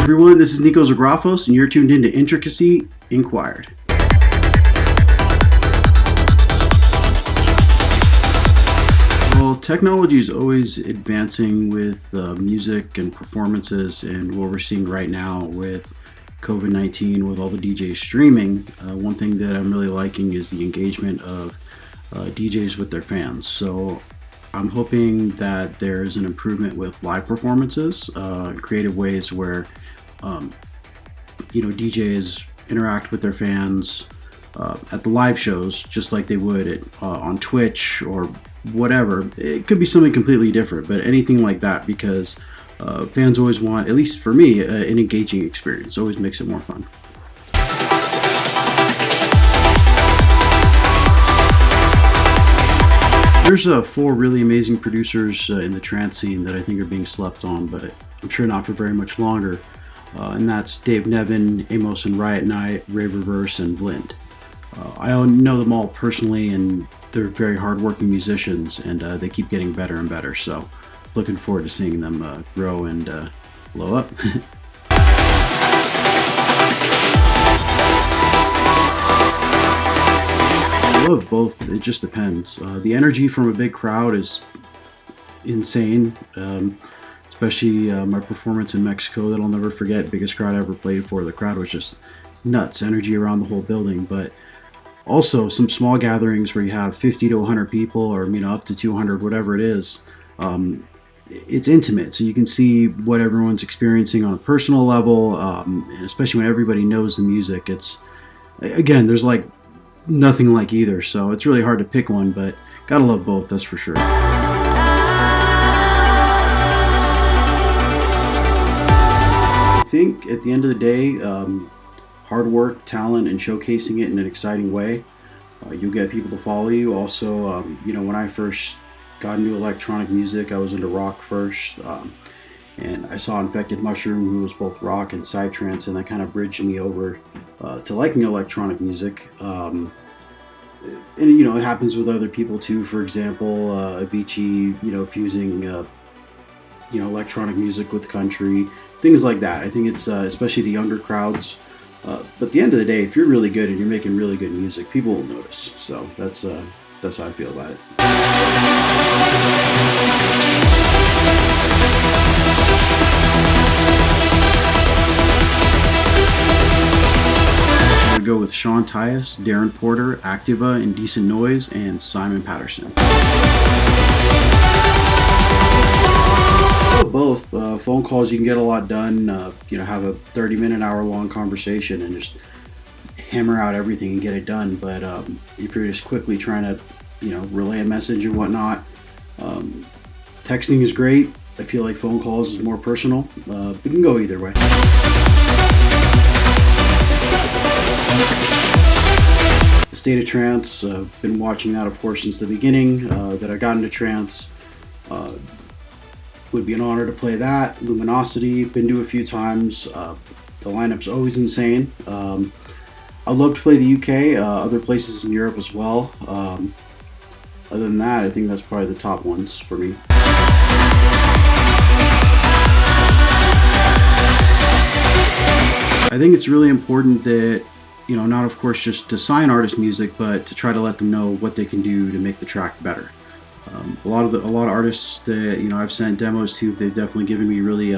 Everyone, this is Niko Zografos, and you're tuned into Intricacy Enquired. Well, technology is always advancing with music and performances, and what we're seeing right now with COVID-19, with all the DJs streaming, one thing that I'm really liking is the engagement of DJs with their fans. So I'm hoping that there's an improvement with live performances, creative ways where DJs interact with their fans at the live shows just like they would on Twitch or whatever. It could be something completely different, but anything like that, because fans always want, at least for me, an engaging experience. Always makes it more fun. There's 4 really amazing producers in the trance scene that I think are being slept on, but I'm sure not for very much longer. And that's Dave Nevin, Amos and Riot Night, Rave Reverse, and Vlind. I know them all personally, and they're very hardworking musicians, and they keep getting better and better. So looking forward to seeing them grow and blow up. I love both. It just depends. The energy from a big crowd is insane. Especially my performance in Mexico that I'll never forget. Biggest crowd I ever played for. The crowd was just nuts. Energy around the whole building. But also some small gatherings where you have 50 to 100 people, or up to 200, whatever it is. It's intimate, so you can see what everyone's experiencing on a personal level, and especially when everybody knows the music. It's, again, there's like nothing like either, so it's really hard to pick one, but gotta love both, that's for sure. I think at the end of the day, hard work, talent, and showcasing it in an exciting way, you'll get people to follow you. Also, when I first got into electronic music, I was into rock first, and I saw Infected Mushroom, who was both rock and psytrance, and that kind of bridged me over to liking electronic music. And it happens with other people too. For example, Avicii, fusing electronic music with country, things like that. I think it's especially the younger crowds. But at the end of the day, if you're really good and you're making really good music, people will notice. So that's how I feel about it. I would go with Sean Tyas, Darren Porter, Activa, Indecent Noise, and Simon Patterson. Both. Phone calls, you can get a lot done. Have a 30-minute, hour-long conversation and just hammer out everything and get it done. But if you're just quickly trying to, relay a message and whatnot, texting is great. I feel like phone calls is more personal. It can go either way. State of Trance, been watching that, of course, since the beginning that I got into trance. Would be an honor to play that. Luminosity, been to a few times. The lineup's always insane. I'd love to play the UK, other places in Europe as well. Other than that, I think that's probably the top ones for me. I think it's really important that, not of course just to sign artist music, but to try to let them know what they can do to make the track better. A lot of artists that I've sent demos to, they've definitely given me really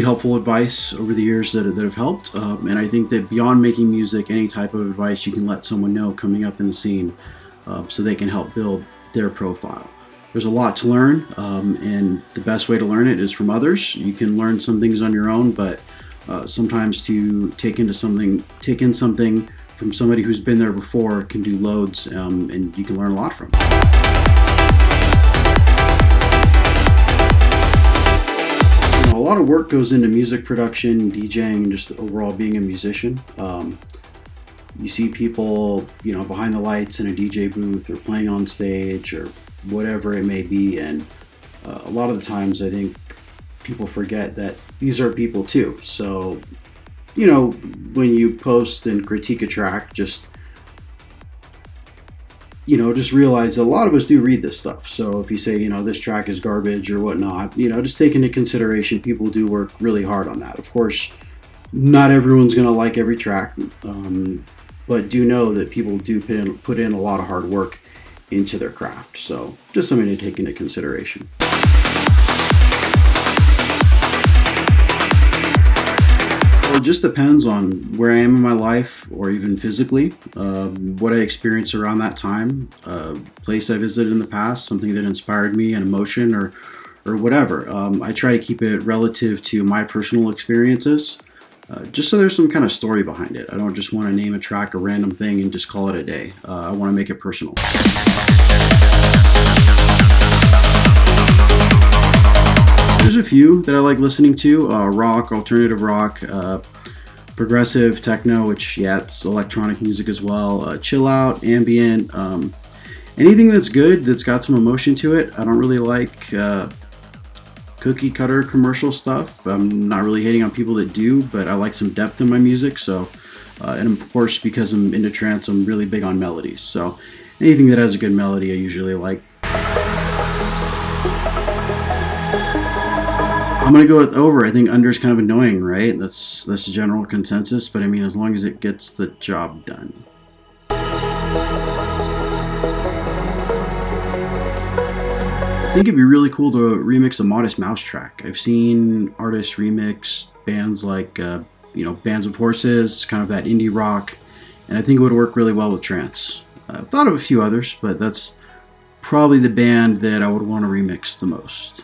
helpful advice over the years that have helped. And I think that beyond making music, any type of advice you can let someone know coming up in the scene, so they can help build their profile. There's a lot to learn, and the best way to learn it is from others. You can learn some things on your own, but sometimes to take in something from somebody who's been there before can do loads, and you can learn a lot from it. A lot of work goes into music production, DJing, and just overall being a musician. You see people, behind the lights in a DJ booth or playing on stage or whatever it may be, and a lot of the times I think people forget that these are people too. So, when you post and critique a track, just just realize a lot of us do read this stuff. So if you say, this track is garbage or whatnot, just take into consideration people do work really hard on that. Of course, not everyone's going to like every track, but do know that people do put in a lot of hard work into their craft. So just something to take into consideration. It just depends on where I am in my life, or even physically, what I experienced around that time, place I visited in the past, something that inspired me, an emotion, or whatever. I try to keep it relative to my personal experiences, just so there's some kind of story behind it. I don't just want to name a track a random thing and just call it a day. I want to make it personal. There's a few that I like listening to, rock, alternative rock, progressive, techno, which, it's electronic music as well, chill out, ambient, anything that's good, that's got some emotion to it. I don't really like cookie cutter commercial stuff. I'm not really hating on people that do, but I like some depth in my music. So, and of course, because I'm into trance, I'm really big on melodies. So anything that has a good melody, I usually like. I'm going to go with over. I think under is kind of annoying, right? That's the general consensus, but I mean, as long as it gets the job done. I think it'd be really cool to remix a Modest Mouse track. I've seen artists remix bands like, Bands of Horses, kind of that indie rock, and I think it would work really well with trance. I've thought of a few others, but that's probably the band that I would want to remix the most.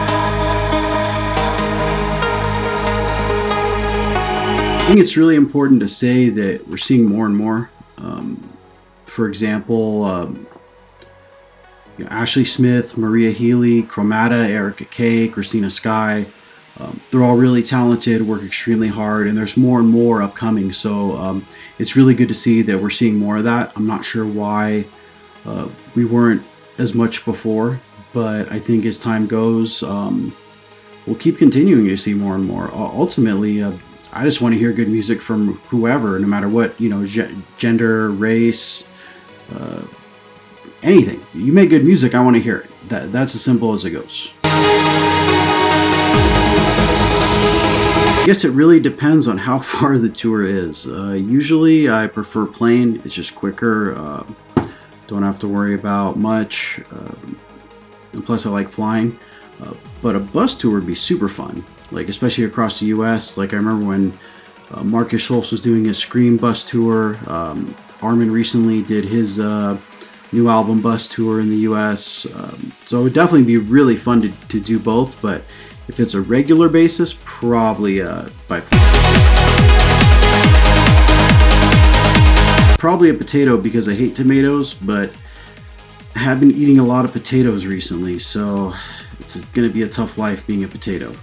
I think it's really important to say that we're seeing more and more. For example, Ashley Smith, Maria Healy, Chromata, Erica Kay, Christina Skye. They're all really talented, work extremely hard, and there's more and more upcoming. So it's really good to see that we're seeing more of that. I'm not sure why we weren't as much before, but I think as time goes, we'll keep continuing to see more and more. Ultimately, I just want to hear good music from whoever, no matter what, gender, race, anything. You make good music, I want to hear it. That's as simple as it goes. I guess it really depends on how far the tour is. Usually I prefer plane. It's just quicker. Don't have to worry about much. And plus I like flying. But a bus tour would be super fun. Like, especially across the U.S. Like, I remember when Marcus Schultz was doing his Scream bus tour. Armin recently did his new album bus tour in the U.S. So it would definitely be really fun to do both. But if it's a regular basis, probably by plane. Probably a potato, because I hate tomatoes, but I have been eating a lot of potatoes recently. So it's going to be a tough life being a potato.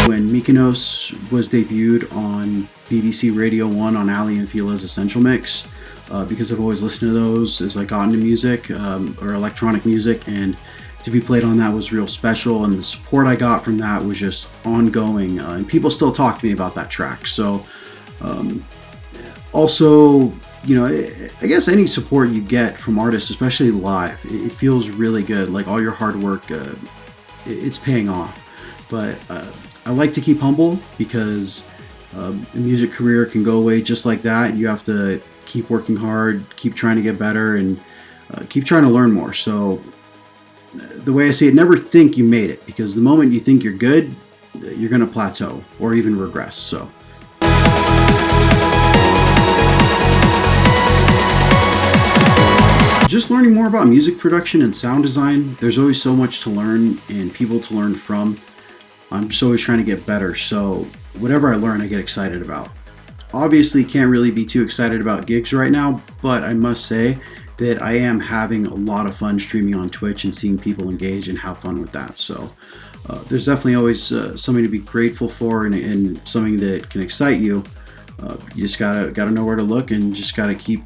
When Mykonos was debuted on BBC Radio 1 on Ali and Fila's Essential Mix, because I've always listened to those as I got into music, or electronic music, and to be played on that was real special, and the support I got from that was just ongoing, and people still talk to me about that track. So also, I guess any support you get from artists, especially live, it feels really good. Like, all your hard work, it's paying off. But I like to keep humble, because a music career can go away just like that. You have to keep working hard, keep trying to get better, and keep trying to learn more. So the way I see it, never think you made it, because the moment you think you're good, you're going to plateau or even regress. So just learning more about music production and sound design. There's always so much to learn and people to learn from. I'm just always trying to get better, so whatever I learn, I get excited about. Obviously, can't really be too excited about gigs right now, but I must say that I am having a lot of fun streaming on Twitch and seeing people engage and have fun with that. So there's definitely always something to be grateful for, and something that can excite you. You just gotta know where to look, and just gotta keep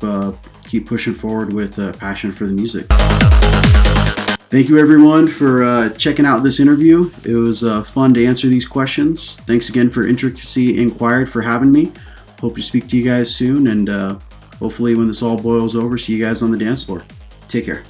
pushing forward with passion for the music. Thank you everyone for checking out this interview. It was fun to answer these questions. Thanks again for Intricacy Enquired for having me. hope to speak to you guys soon, and hopefully when this all boils over, see you guys on the dance floor. Take care.